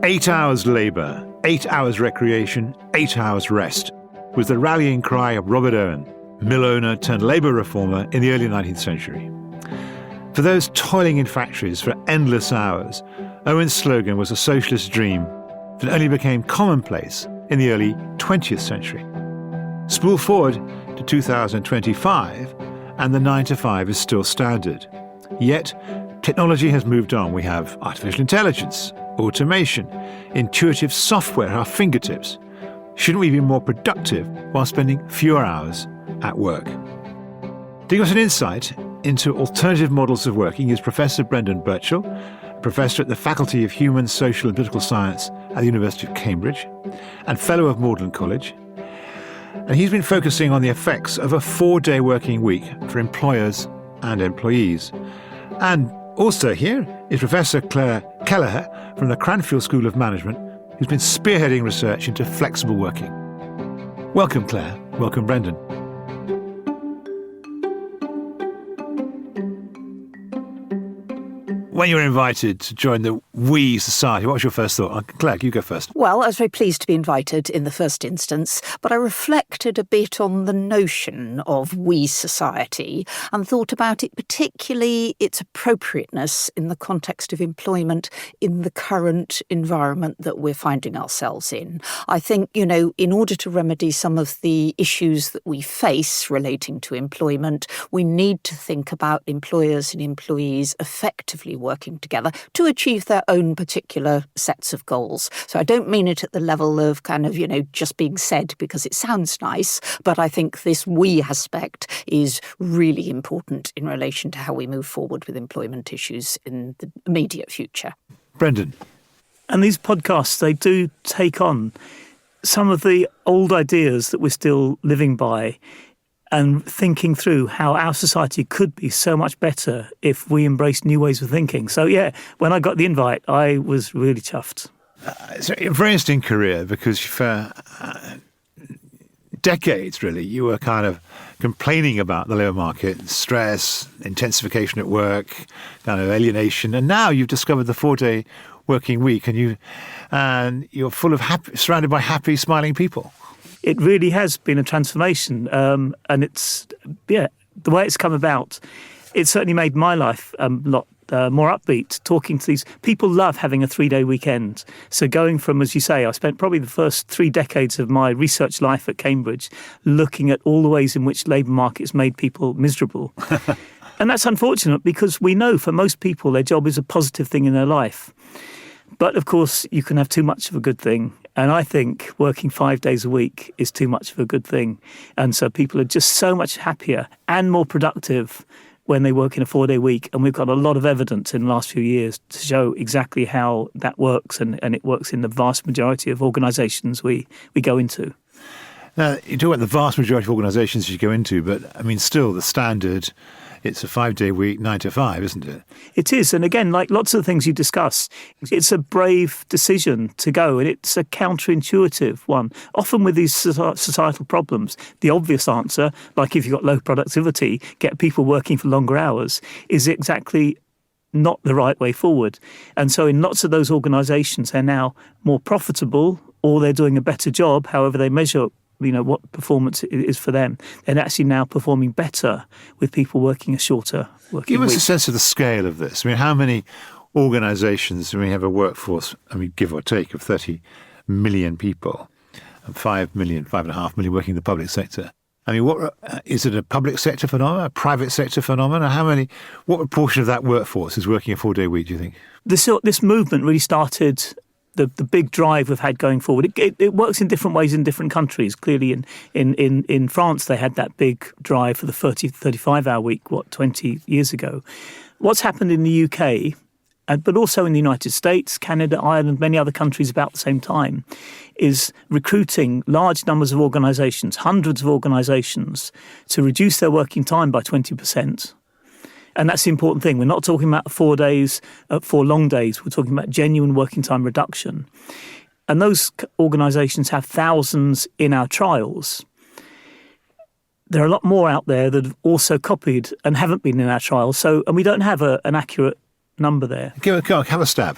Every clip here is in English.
8 hours labour, 8 hours recreation, 8 hours rest was the rallying cry of Robert Owen, mill owner turned labour reformer in the early 19th century. For those toiling in factories for endless hours, Owen's slogan was a socialist dream that only became commonplace in the early 20th century. Spool forward to 2025 and the 9 to 5 is still standard. Yet, technology has moved on. We have artificial intelligence, automation, intuitive software at our fingertips. Shouldn't we be more productive while spending fewer hours at work? To give us an insight into alternative models of working is Professor Brendan Burchell, Professor at the Faculty of Human, Social and Political Science at the University of Cambridge and Fellow of Magdalene College. And he's been focusing on the effects of a 4-day working week for employers and employees. And also here is Professor Clare Kelliher from the Cranfield School of Management, who's been spearheading research into flexible working. Welcome, Clare. Welcome, Brendan. When you were invited to join the We Society, what was your first thought? Claire, you go first. Well, I was very pleased to be invited in the first instance, but I reflected a bit on the notion of We Society and thought about it, particularly its appropriateness in the context of employment in the current environment that we're finding ourselves in. I think, in order to remedy some of the issues that we face relating to employment, we need to think about employers and employees effectively working together to achieve their own particular sets of goals. So I don't mean it at the level of just being said because it sounds nice, but I think this we aspect is really important in relation to how we move forward with employment issues in the immediate future. Brendan. And these podcasts, they do take on some of the old ideas that we're still living by and thinking through how our society could be so much better if we embraced new ways of thinking. So, when I got the invite, I was really chuffed. It's a very interesting career because for decades, really, you were kind of complaining about the labour market, stress, intensification at work, kind of alienation. And now you've discovered the 4-day working week and you're full of surrounded by happy, smiling people. It really has been a transformation, and it's, the way it's come about, it certainly made my life a lot more upbeat, talking to these people. Love having a 3-day weekend. So going from, as you say, I spent probably the first 3 decades of my research life at Cambridge looking at all the ways in which labour markets made people miserable. And that's unfortunate because we know for most people their job is a positive thing in their life. But of course, you can have too much of a good thing. And I think working 5 days a week is too much of a good thing. And so people are just so much happier and more productive when they work in a 4-day week. And we've got a lot of evidence in the last few years to show exactly how that works. And it works in the vast majority of organisations we go into. Now, you talk about the vast majority of organisations you go into, but still the standard, it's a 5-day week, 9 to 5, isn't it? It is. And again, like lots of the things you discuss, it's a brave decision to go and it's a counterintuitive one. Often with these societal problems, the obvious answer, like if you've got low productivity, get people working for longer hours, is exactly not the right way forward. And so in lots of those organisations, they're now more profitable or they're doing a better job, however they measure what performance is for them. They're actually now performing better with people working a shorter working week. Give us a sense of the scale of this. How many organisations, we have a workforce, give or take, of 30 million people, and 5.5 million working in the public sector. What is it, a public sector phenomenon, a private sector phenomenon? What proportion of that workforce is working a 4-day week, do you think? This movement really started. The big drive we've had going forward, it works in different ways in different countries. Clearly in France, they had that big drive for the 35-hour week, 20 years ago. What's happened in the UK, but also in the United States, Canada, Ireland, many other countries about the same time, is recruiting large numbers of organisations, hundreds of organisations, to reduce their working time by 20%. And that's the important thing. We're not talking about 4 days, 4 long days. We're talking about genuine working time reduction. And those organisations have thousands in our trials. There are a lot more out there that have also copied and haven't been in our trials. And we don't have an accurate number there. Have a stab.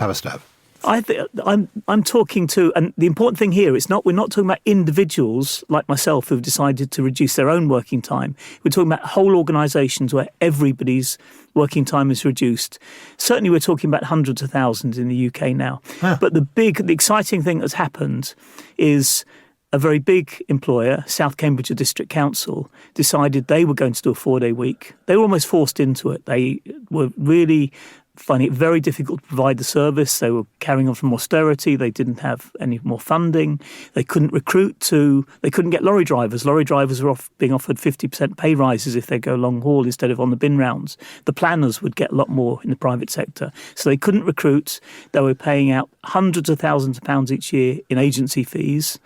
I'm talking to, and the important thing here is we're not talking about individuals like myself who've decided to reduce their own working time. We're talking about whole organisations where everybody's working time is reduced. Certainly, we're talking about hundreds of thousands in the UK now. But the exciting thing that's happened is a very big employer, South Cambridgeshire District Council, decided they were going to do a 4-day week. They were almost forced into it. They were really finding it very difficult to provide the service. They were carrying on from austerity. They didn't have any more funding. They couldn't they couldn't get lorry drivers. Lorry drivers were being offered 50% pay rises if they go long haul instead of on the bin rounds. The planners would get a lot more in the private sector. So they couldn't recruit. They were paying out hundreds of thousands of pounds each year in agency fees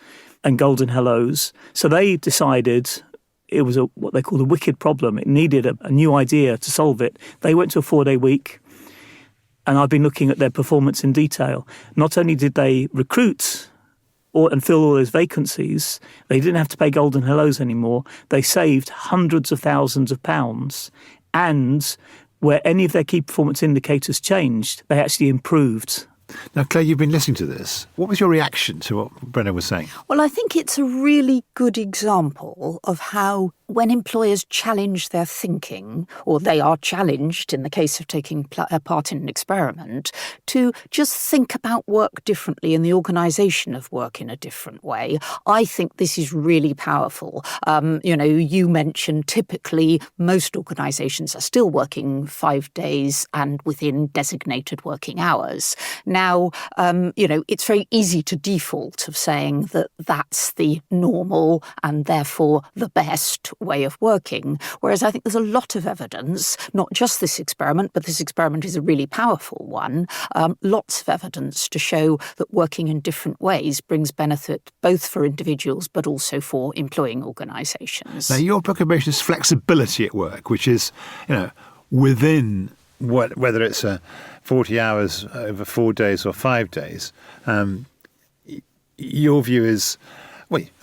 and golden hellos. So they decided it was what they called a wicked problem. It needed a new idea to solve it. They went to a 4-day week. And I've been looking at their performance in detail. Not only did they recruit and fill all those vacancies, they didn't have to pay golden hellos anymore. They saved hundreds of thousands of pounds. And where any of their key performance indicators changed, they actually improved. Now, Claire, you've been listening to this. What was your reaction to what Brendan was saying? Well, I think it's a really good example of how when employers challenge their thinking, or they are challenged in the case of taking part in an experiment, to just think about work differently and the organisation of work in a different way, I think this is really powerful. You mentioned typically most organisations are still working 5 days and within designated working hours. Now, it's very easy to default of saying that that's the normal and therefore the best way of working, whereas I think there's a lot of evidence, not just this experiment, but this experiment is a really powerful one, lots of evidence to show that working in different ways brings benefit both for individuals but also for employing organisations. Now, your proclamation is flexibility at work, which is, within whether it's 40 hours over 4 days or 5 days. Your view is,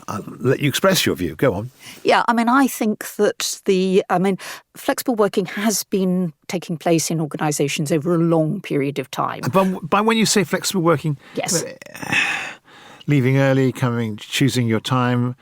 I'll let you express your view. Go on. Yeah, I think that flexible working has been taking place in organisations over a long period of time. But when you say flexible working, yes, leaving early, choosing your time,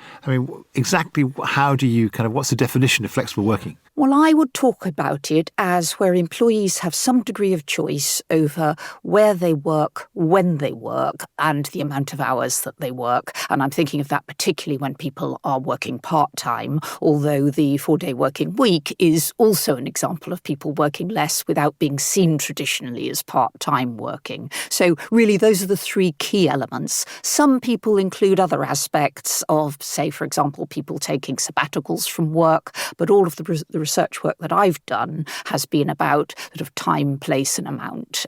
exactly how do you what's the definition of flexible working? Well, I would talk about it as where employees have some degree of choice over where they work, when they work, and the amount of hours that they work. And I'm thinking of that particularly when people are working part-time, although the 4-day working week is also an example of people working less without being seen traditionally as part-time working. So really, those are the three key elements. Some people include other aspects of, say, for example, people taking sabbaticals from work, but all of the research work that I've done has been about sort of time, place and amount,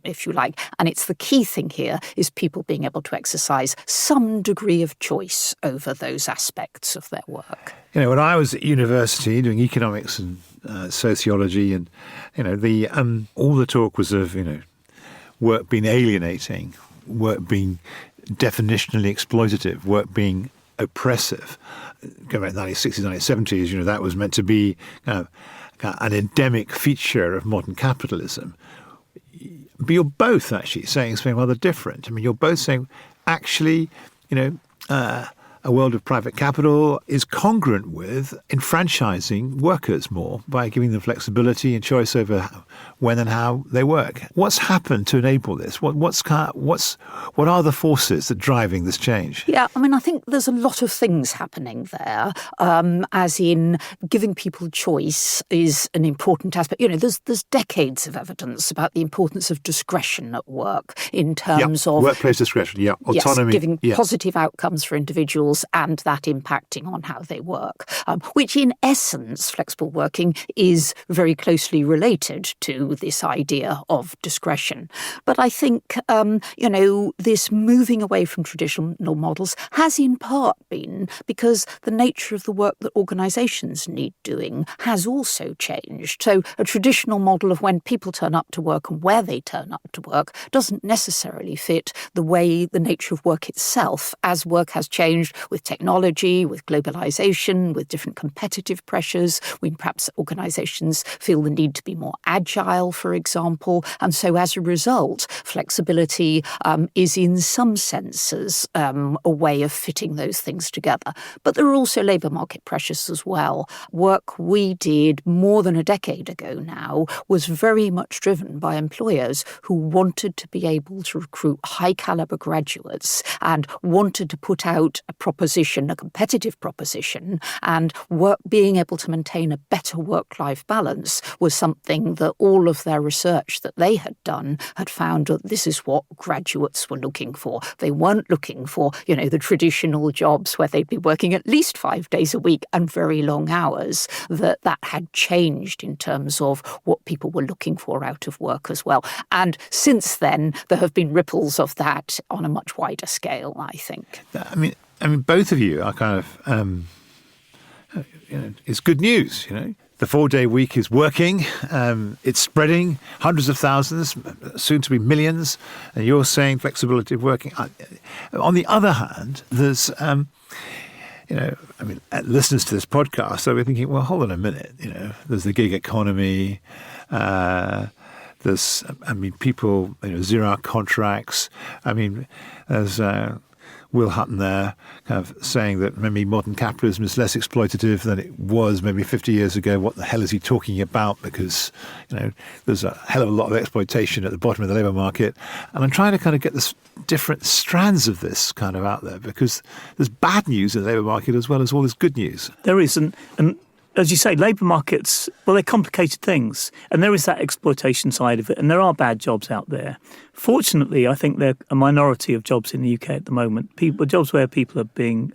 if you like. And it's the key thing here is people being able to exercise some degree of choice over those aspects of their work. When I was at university doing economics and sociology, and all the talk was of work being alienating, work being definitionally exploitative, work being oppressive. Going back to the 1960s, 1970s, that was meant to be an endemic feature of modern capitalism. But you're both actually saying something rather different. You're both saying, actually, a world of private capital is congruent with enfranchising workers more by giving them flexibility and choice over when and how they work. What's happened to enable this? What are the forces that are driving this change? Yeah, I think there's a lot of things happening there, as in giving people choice is an important aspect. There's decades of evidence about the importance of discretion at work in terms of workplace discretion, autonomy, giving positive outcomes for individuals and that impacting on how they work, which in essence, flexible working is very closely related to this idea of discretion. But I think, this moving away from traditional models has in part been because the nature of the work that organisations need doing has also changed. So a traditional model of when people turn up to work and where they turn up to work doesn't necessarily fit the nature of work itself as work has changed with technology, with globalization, with different competitive pressures. Perhaps organisations feel the need to be more agile, for example. And so as a result, flexibility is in some senses a way of fitting those things together. But there are also labour market pressures as well. Work we did more than a decade ago now was very much driven by employers who wanted to be able to recruit high-calibre graduates and wanted to put out a proposition, a competitive proposition, and being able to maintain a better work-life balance was something that all of their research that they had done had found that this is what graduates were looking for. They weren't looking for, the traditional jobs where they'd be working at least 5 days a week and very long hours. That had changed in terms of what people were looking for out of work as well. And since then, there have been ripples of that on a much wider scale, I think. I mean, both of you are kind of, it's good news, The 4-day week is working. It's spreading, hundreds of thousands, soon to be millions. And you're saying flexibility of working. On the other hand, there's, listeners to this podcast, they'll be thinking, well, hold on a minute. There's the gig economy. There's, people, 0-hour contracts. There's Will Hutton there kind of saying that maybe modern capitalism is less exploitative than it was maybe 50 years ago. What the hell is he talking about? Because, there's a hell of a lot of exploitation at the bottom of the labour market. And I'm trying to kind of get the different strands of this kind of out there because there's bad news in the labour market as well as all this good news. There is. And as you say, labour markets, well, they're complicated things. And there is that exploitation side of it. And there are bad jobs out there. Fortunately, I think there are a minority of jobs in the UK at the moment. Jobs where people are being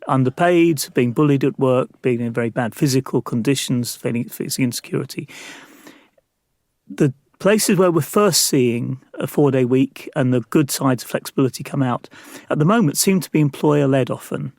underpaid, being bullied at work, being in very bad physical conditions, facing insecurity. The places where we're first seeing a 4-day week and the good sides of flexibility come out at the moment seem to be employer-led often.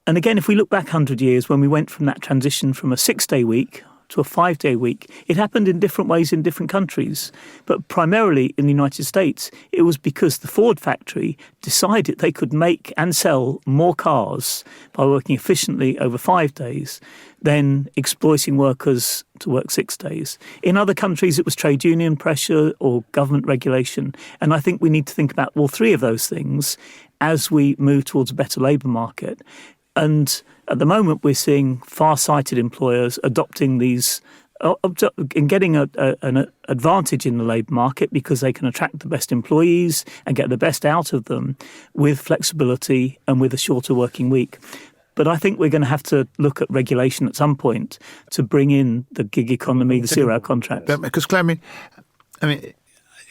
And again, if we look back 100 years, when we went from that transition from a 6-day week to a 5-day week, it happened in different ways in different countries. But primarily in the United States, it was because the Ford factory decided they could make and sell more cars by working efficiently over 5 days than exploiting workers to work 6 days. In other countries, it was trade union pressure or government regulation. And I think we need to think about all three of those things as we move towards a better labour market. And at the moment, we're seeing far-sighted employers adopting these and getting an advantage in the labour market because they can attract the best employees and get the best out of them with flexibility and with a shorter working week. But I think we're going to have to look at regulation at some point to bring in the gig economy, the 0-hour contracts. Because, Clare,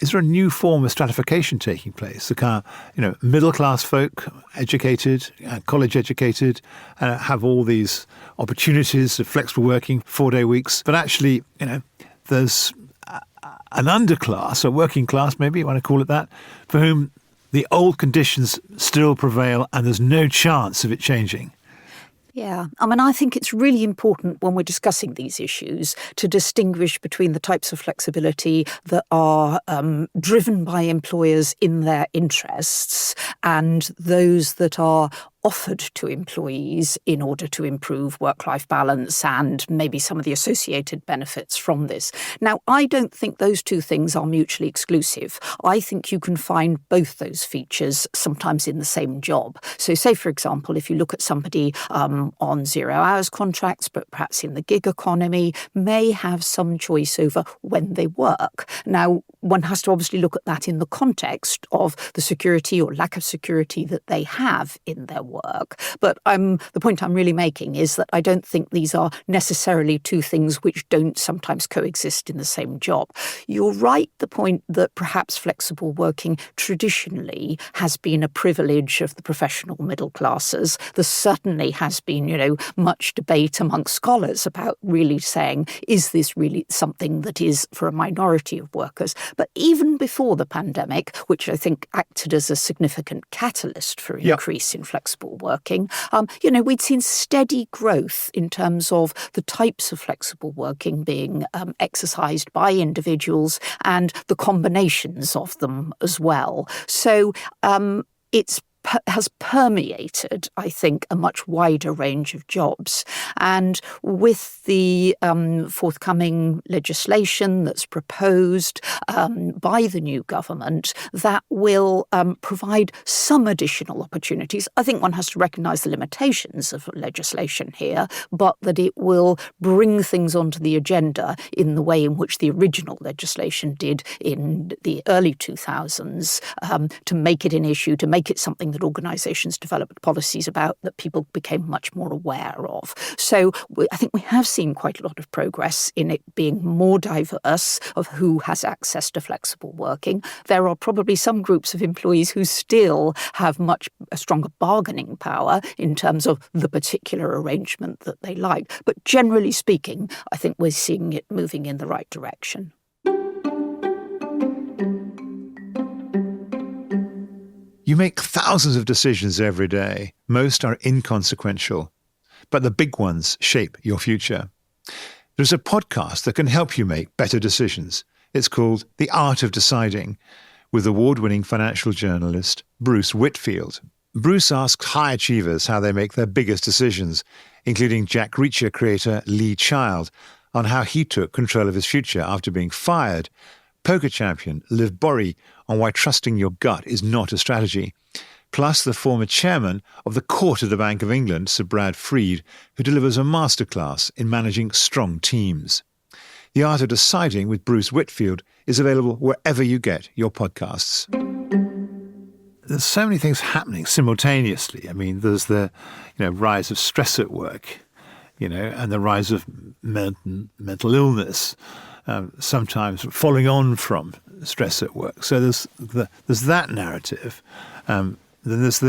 is there a new form of stratification taking place? The kind of, middle-class folk, educated, college-educated, have all these opportunities of flexible working, 4-day weeks. But actually, there's an underclass, a working class, maybe you want to call it that, for whom the old conditions still prevail and there's no chance of it changing. Yeah, I think it's really important when we're discussing these issues to distinguish between the types of flexibility that are driven by employers in their interests and those that are offered to employees in order to improve work-life balance and maybe some of the associated benefits from this. Now, I don't think those two things are mutually exclusive. I think you can find both those features sometimes in the same job. So say, for example, if you look at somebody on 0-hours contracts, but perhaps in the gig economy, may have some choice over when they work. Now, one has to obviously look at that in the context of the security or lack of security that they have in their work. But the point I'm really making is that I don't think these are necessarily two things which don't sometimes coexist in the same job. You're right, the point that perhaps flexible working traditionally has been a privilege of the professional middle classes. There certainly has been, much debate among scholars about really saying, is this really something that is for a minority of workers? But even before the pandemic, which I think acted as a significant catalyst for increase in flexible working, we'd seen steady growth in terms of the types of flexible working being exercised by individuals and the combinations of them as well. So it's has permeated, I think, a much wider range of jobs. And with the forthcoming legislation that's proposed by the new government, that will provide some additional opportunities. I think one has to recognise the limitations of legislation here, but that it will bring things onto the agenda in the way in which the original legislation did in the early 2000s, to make it an issue, to make it something that organisations developed policies about, that people became much more aware of. So I think we have seen quite a lot of progress in it being more diverse of who has access to flexible working. There are probably some groups of employees who still have much stronger bargaining power in terms of the particular arrangement that they like. But generally speaking, I think we're seeing it moving in the right direction. You make thousands of decisions every day. Most are inconsequential, but the big ones shape your future. There's a podcast that can help you make better decisions. It's called The Art of Deciding, with award-winning financial journalist Bruce Whitfield. Bruce asks high achievers how they make their biggest decisions, including Jack Reacher creator Lee Child, on how he took control of his future after being fired, poker champion Liv Borrie on why trusting your gut is not a strategy, plus the former chairman of the Court of the Bank of England, Sir Brad Freed, who delivers a masterclass in managing strong teams. The Art of Deciding with Bruce Whitfield is available wherever you get your podcasts. There's so many things happening simultaneously. I mean, there's the rise of stress at work, and the rise of mental illness, sometimes following on from stress at work. So there's that narrative. Then there's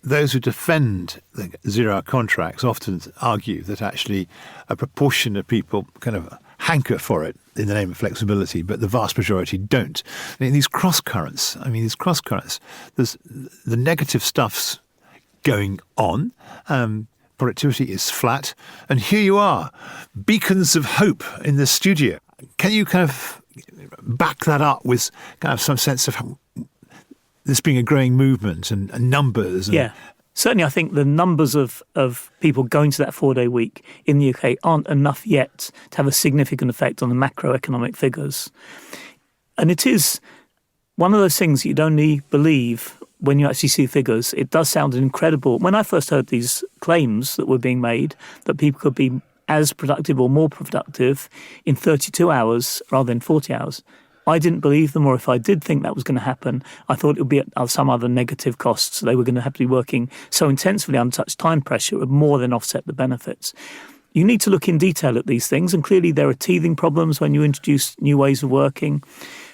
those who defend the zero-hour contracts often argue that actually a proportion of people kind of hanker for it in the name of flexibility, but the vast majority don't. And these cross currents, there's the negative stuff's going on. Productivity is flat. And here you are, beacons of hope in the studio. Can you kind of back that up with kind of some sense of this being a growing movement and numbers? Yeah. Certainly, I think the numbers of people going to that 4-day week in the UK aren't enough yet to have a significant effect on the macroeconomic figures. And it is one of those things you'd only believe when you actually see figures. It does sound incredible. When I first heard these claims that were being made, that people could be as productive or more productive in 32 hours rather than 40 hours, I didn't believe them, or if I did think that was going to happen, I thought it would be at some other negative costs. They were going to have to be working so intensively under such time pressure it would more than offset the benefits. You need to look in detail at these things, and clearly there are teething problems when you introduce new ways of working.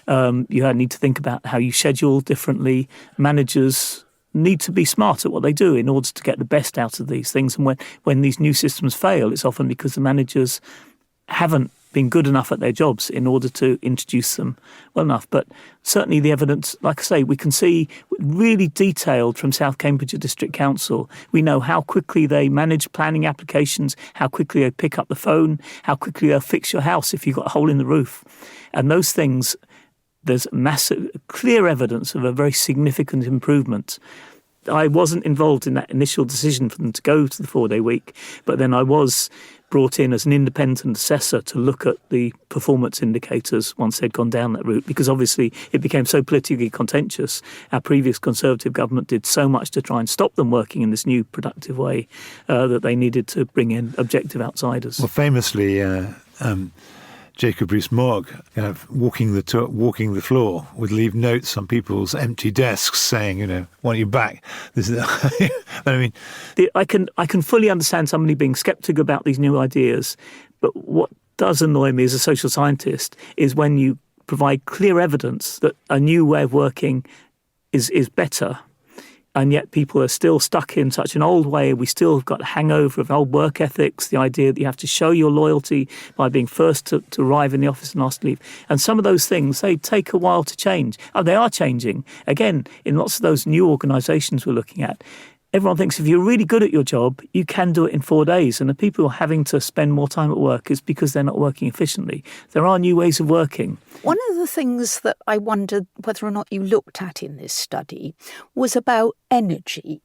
You need to think about how you schedule differently. Managers need to be smart at what they do in order to get the best out of these things. And when these new systems fail, it's often because the managers haven't been good enough at their jobs in order to introduce them well enough. But certainly the evidence, like I say, we can see really detailed from South Cambridgeshire District Council. We know how quickly they manage planning applications, how quickly they pick up the phone, how quickly they'll fix your house if you've got a hole in the roof. And those things, there's massive, clear evidence of a very significant improvement. I wasn't involved in that initial decision for them to go to the 4-day week, but then I was brought in as an independent assessor to look at the performance indicators once they'd gone down that route, because obviously it became so politically contentious. Our previous Conservative government did so much to try and stop them working in this new productive way that they needed to bring in objective outsiders. Well, famously, Jacob Rees-Mogg kind of walking the floor would leave notes on people's empty desks saying, want you back. This is, I mean, I can fully understand somebody being sceptical about these new ideas, but what does annoy me as a social scientist is when you provide clear evidence that a new way of working is better, and yet people are still stuck in such an old way. We still have got a hangover of old work ethics, the idea that you have to show your loyalty by being first to arrive in the office and ask to leave. And some of those things, they take a while to change. Oh, they are changing. Again, in lots of those new organisations we're looking at, everyone thinks if you're really good at your job, you can do it in 4 days. And the people who are having to spend more time at work is because they're not working efficiently. There are new ways of working. One of the things that I wondered whether or not you looked at in this study was about energy.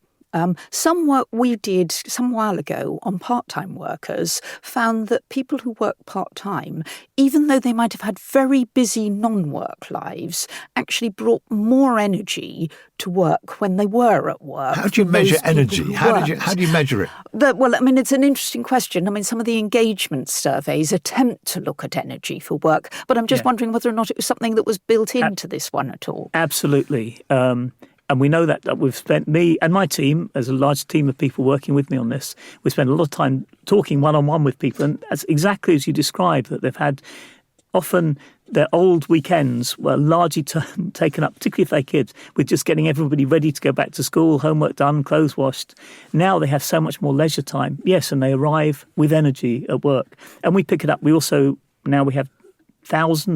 Some work we did some while ago on part-time workers found that people who work part-time, even though they might have had very busy non-work lives, actually brought more energy to work when they were at work. How do you measure energy? How do you measure it? It's an interesting question. Some of the engagement surveys attempt to look at energy for work, but I'm just wondering whether or not it was something that was built into this one at all. Absolutely. And we know that we've spent, me and my team, as a large team of people working with me on this, we spend a lot of time talking one-on-one with people. And that's exactly as you described, that they've had often their old weekends were largely taken up, particularly if they're kids, with just getting everybody ready to go back to school, homework done, clothes washed. Now they have so much more leisure time. Yes, and they arrive with energy at work. And we pick it up. We have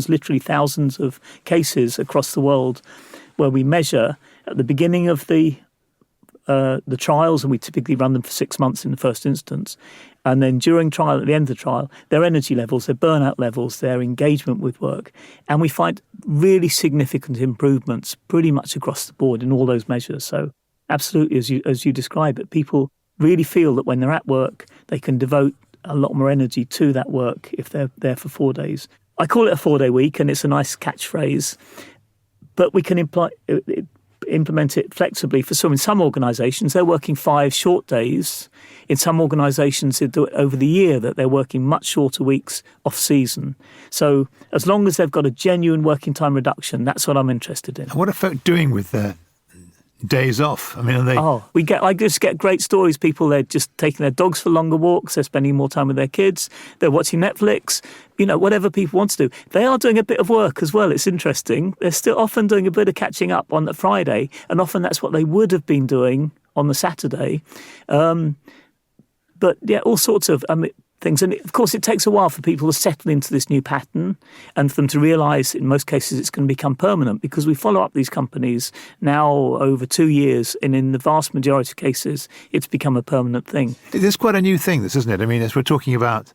literally thousands of cases across the world where we measure at the beginning of the trials, and we typically run them for 6 months in the first instance, and then during trial, at the end of the trial, their energy levels, their burnout levels, their engagement with work, and we find really significant improvements pretty much across the board in all those measures. So absolutely, as you describe it, people really feel that when they're at work, they can devote a lot more energy to that work if they're there for 4 days. I call it a 4-day week, and it's a nice catchphrase, but we can implement it flexibly for some. In some organisations, they're working 5 short days. In some organisations, they do it over the year, that they're working much shorter weeks off-season. So as long as they've got a genuine working time reduction, that's what I'm interested in. And what are folk doing with their days off? Are they... I just get great stories. People, they're just taking their dogs for longer walks. They're spending more time with their kids. They're watching Netflix. Whatever people want to do. They are doing a bit of work as well. It's interesting. They're still often doing a bit of catching up on the Friday, and often that's what they would have been doing on the Saturday. But yeah, all sorts of things. And of course, it takes a while for people to settle into this new pattern and for them to realise, in most cases, it's going to become permanent, because we follow up these companies now over 2 years, and in the vast majority of cases, it's become a permanent thing. It's quite a new thing, this, isn't it? As we're talking about,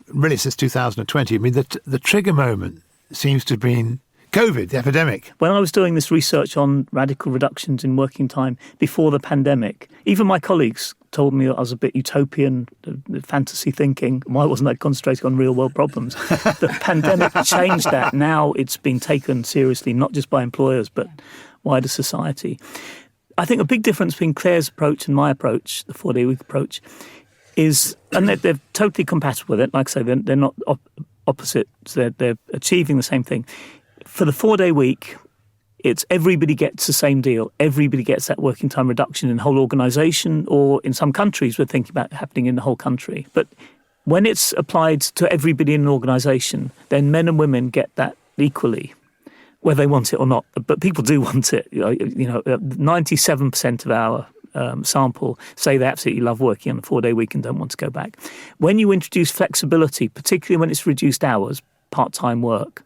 really since 2020, the trigger moment seems to have been COVID, the epidemic. When I was doing this research on radical reductions in working time before the pandemic, even my colleagues told me that I was a bit utopian, fantasy thinking. Why wasn't I concentrating on real world problems? The pandemic changed that. Now it's being taken seriously, not just by employers, but wider society. I think a big difference between Clare's approach and my approach, the 4-day week approach, is, and they're totally compatible with it. Like I say, they're not opposites. They're achieving the same thing. For the 4-day week, it's everybody gets the same deal. Everybody gets that working time reduction in the whole organisation, or in some countries we're thinking about happening in the whole country. But when it's applied to everybody in an organisation, then men and women get that equally, whether they want it or not. But people do want it. 97% of our sample say they absolutely love working on a 4-day week and don't want to go back. When you introduce flexibility, particularly when it's reduced hours, part-time work,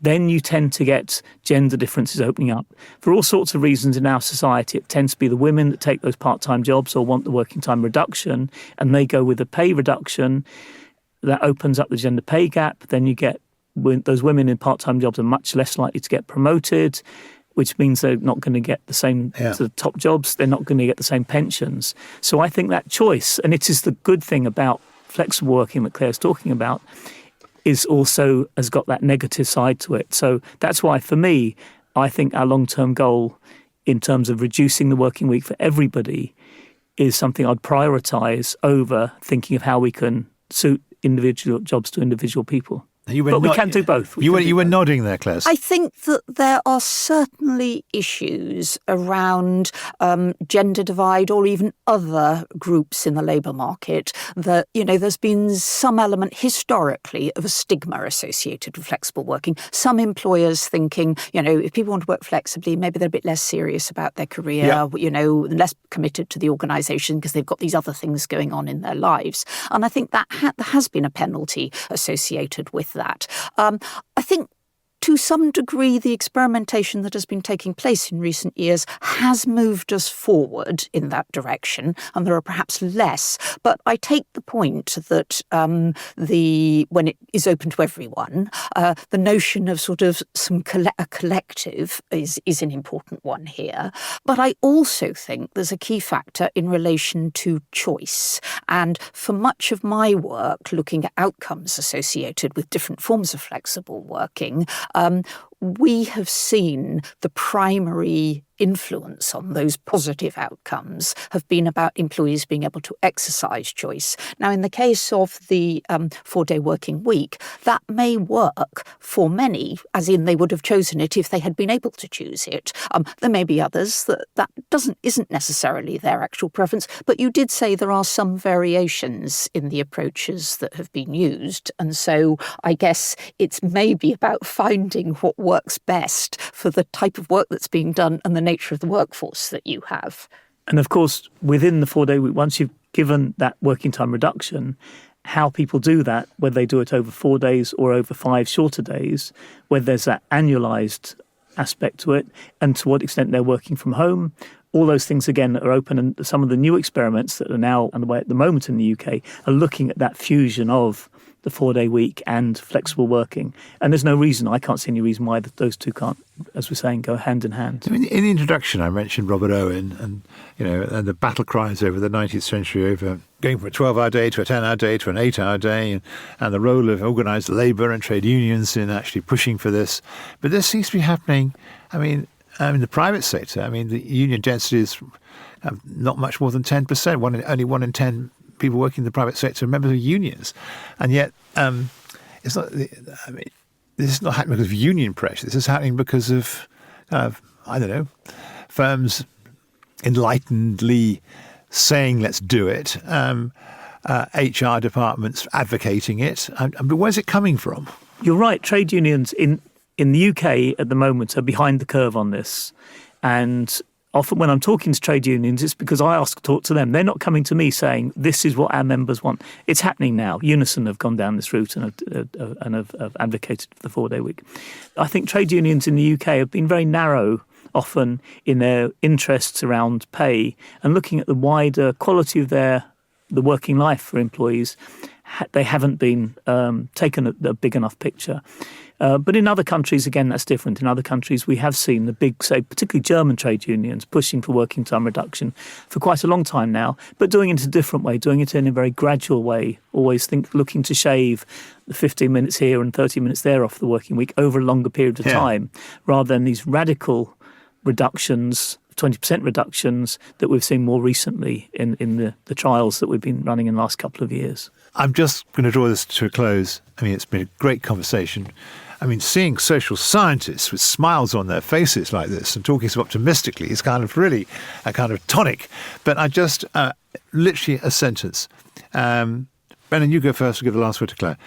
then you tend to get gender differences opening up. For all sorts of reasons in our society, it tends to be the women that take those part-time jobs or want the working time reduction, and they go with a pay reduction. That opens up the gender pay gap. Then you get, those women in part-time jobs are much less likely to get promoted, which means they're not going to get the same sort of top jobs. They're not going to get the same pensions. So I think that choice, and it is the good thing about flexible working that Claire's talking about, is also has got that negative side to it. So that's why, for me, I think our long-term goal in terms of reducing the working week for everybody is something I'd prioritise over thinking of how we can suit individual jobs to individual people. But we can do both. You were nodding there, Claire. I think that there are certainly issues around gender divide, or even other groups in the labour market, that, there's been some element historically of a stigma associated with flexible working. Some employers thinking, if people want to work flexibly, maybe they're a bit less serious about their career, less committed to the organisation because they've got these other things going on in their lives. And I think that there has been a penalty associated with that. I think to some degree, the experimentation that has been taking place in recent years has moved us forward in that direction, and there are perhaps less. But I take the point that when it is open to everyone, the notion of sort of a collective is an important one here. But I also think there's a key factor in relation to choice. And for much of my work, looking at outcomes associated with different forms of flexible working, we have seen the primary influence on those positive outcomes have been about employees being able to exercise choice. Now, in the case of the 4-day working week, that may work for many, as in they would have chosen it if they had been able to choose it. There may be others that isn't necessarily their actual preference, but you did say there are some variations in the approaches that have been used. And so I guess it's maybe about finding what works best for the type of work that's being done and the nature of the workforce that you have. And of course, within the 4-day week, once you've given that working time reduction, how people do that, whether they do it over 4 days or over 5 shorter days, whether there's that annualised aspect to it, and to what extent they're working from home, all those things, again, are open. And some of the new experiments that are now underway at the moment in the UK are looking at that fusion of the 4-day week and flexible working. And there's no reason, I can't see any reason why those two can't, as we're saying, go hand in hand. In the introduction, I mentioned Robert Owen and the battle cries over the 19th century over going from a 12-hour day to a 10-hour day to an 8-hour day, and the role of organised labour and trade unions in actually pushing for this. But this seems to be happening, in the private sector. The union density is not much more than 10%. Only 1 in 10 people working in the private sector are members of unions, and yet it's not. This is not happening because of union pressure. This is happening because of firms enlightenedly saying let's do it, HR departments advocating it. But where's it coming from? You're right. Trade unions in the UK at the moment are behind the curve on this, and often when I'm talking to trade unions, it's because I ask to talk to them. They're not coming to me saying, this is what our members want. It's happening now. Unison have gone down this route and have advocated for the 4-day week. I think trade unions in the UK have been very narrow, often, in their interests around pay and looking at the wider quality of the working life for employees. They haven't been taken a big enough picture. But in other countries, again, that's different. In other countries, we have seen the big, say, particularly German trade unions pushing for working time reduction for quite a long time now, but doing it in a different way, doing it in a very gradual way, always looking to shave the 15 minutes here and 30 minutes there off the working week over a longer period of time, rather than these radical reductions, 20% reductions that we've seen more recently in the trials that we've been running in the last couple of years. I'm just going to draw this to a close. It's been a great conversation. Seeing social scientists with smiles on their faces like this and talking so optimistically is kind of really a kind of tonic. But I just, literally a sentence. Brendan, you go first. We'll give the last word to Clare.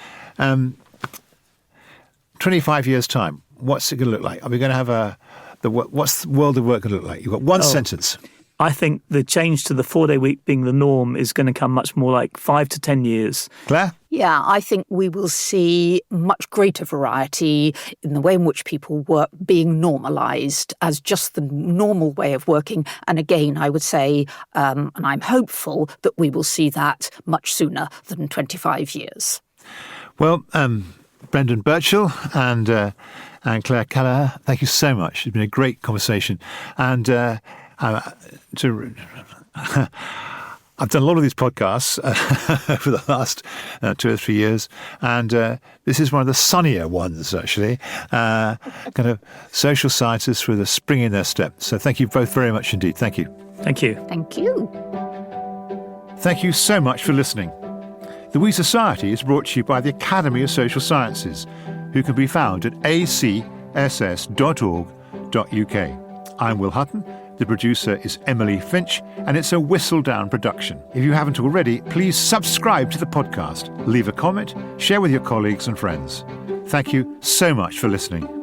25 years' time, what's it going to look like? Are we going to have what's the world of work going to look like? You've got one sentence. I think the change to the 4-day week being the norm is going to come much more like 5 to 10 years. Clare? Yeah, I think we will see much greater variety in the way in which people work being normalised as just the normal way of working. And again, I would say, and I'm hopeful, that we will see that much sooner than 25 years. Well, Brendan Burchell and Clare Kelliher, thank you so much. It's been a great conversation. And I've done a lot of these podcasts over the last 2 or 3 years, and this is one of the sunnier ones, actually. Kind of social scientists with a spring in their step. So thank you both very much indeed. Thank you. Thank you. Thank you. Thank you so much for listening. The We Society is brought to you by the Academy of Social Sciences, who can be found at acss.org.uk. I'm Will Hutton. The producer is Emily Finch, and it's a Whistledown production. If you haven't already, please subscribe to the podcast, leave a comment, share with your colleagues and friends. Thank you so much for listening.